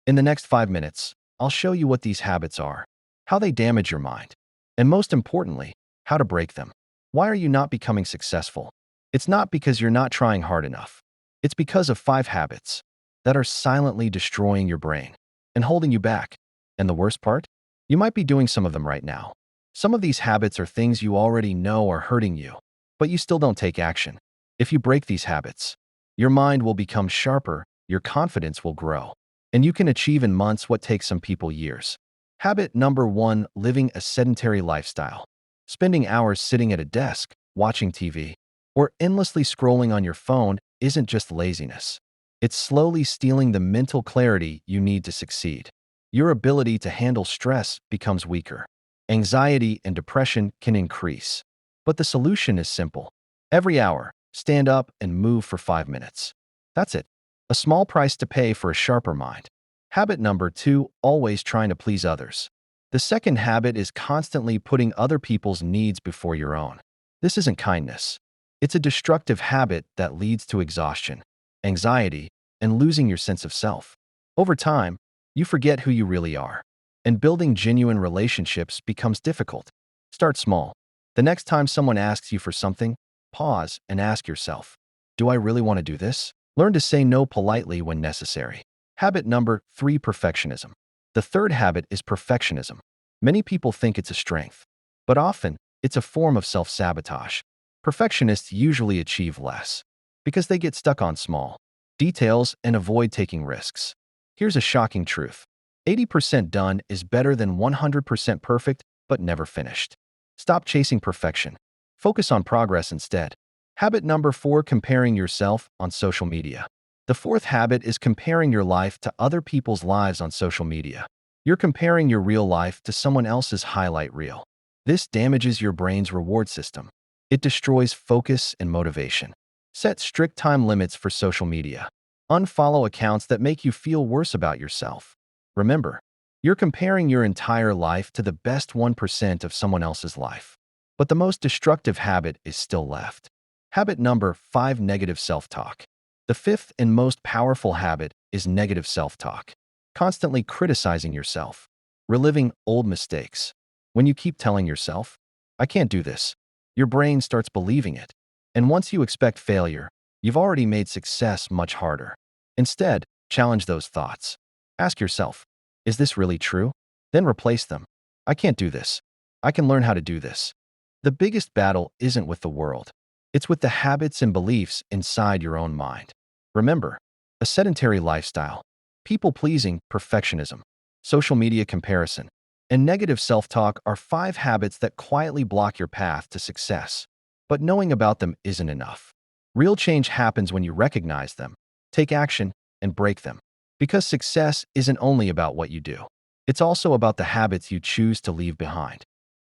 In the next 5 minutes, I'll show you what these habits are, how they damage your mind, and most importantly, how to break them. Why are you not becoming successful? It's not because you're not trying hard enough. It's because of 5 habits that are silently destroying your brain and holding you back. And the worst part? You might be doing some of them right now. Some of these habits are things you already know are hurting you, but you still don't take action. If you break these habits, your mind will become sharper, your confidence will grow, and you can achieve in months what takes some people years. Habit number 1, living a sedentary lifestyle. Spending hours sitting at a desk, watching TV, or endlessly scrolling on your phone isn't just laziness. It's slowly stealing the mental clarity you need to succeed. Your ability to handle stress becomes weaker. Anxiety and depression can increase. But the solution is simple. Every hour, stand up and move for 5 minutes. That's it. A small price to pay for a sharper mind. Habit number 2, always trying to please others. The second habit is constantly putting other people's needs before your own. This isn't kindness. It's a destructive habit that leads to exhaustion, anxiety, and losing your sense of self. Over time, you forget who you really are, and building genuine relationships becomes difficult. Start small. The next time someone asks you for something, pause and ask yourself, do I really want to do this? Learn to say no politely when necessary. Habit number 3, perfectionism. The third habit is perfectionism. Many people think it's a strength, but often it's a form of self-sabotage. Perfectionists usually achieve less because they get stuck on small details and avoid taking risks. Here's a shocking truth. 80% done is better than 100% perfect but never finished. Stop chasing perfection. Focus on progress instead. Habit number 4, comparing yourself on social media. The fourth habit is comparing your life to other people's lives on social media. You're comparing your real life to someone else's highlight reel. This damages your brain's reward system. It destroys focus and motivation. Set strict time limits for social media. Unfollow accounts that make you feel worse about yourself. Remember, you're comparing your entire life to the best 1% of someone else's life. But the most destructive habit is still left. Habit number 5, negative self-talk. The fifth and most powerful habit is negative self-talk. Constantly criticizing yourself, reliving old mistakes. When you keep telling yourself, I can't do this, your brain starts believing it. And once you expect failure, you've already made success much harder. Instead, challenge those thoughts. Ask yourself, is this really true? Then replace them. I can't do this. I can learn how to do this. The biggest battle isn't with the world. It's with the habits and beliefs inside your own mind. Remember, a sedentary lifestyle, people-pleasing, perfectionism, social media comparison, and negative self-talk are 5 habits that quietly block your path to success. But knowing about them isn't enough. Real change happens when you recognize them, take action, and break them. Because success isn't only about what you do. It's also about the habits you choose to leave behind.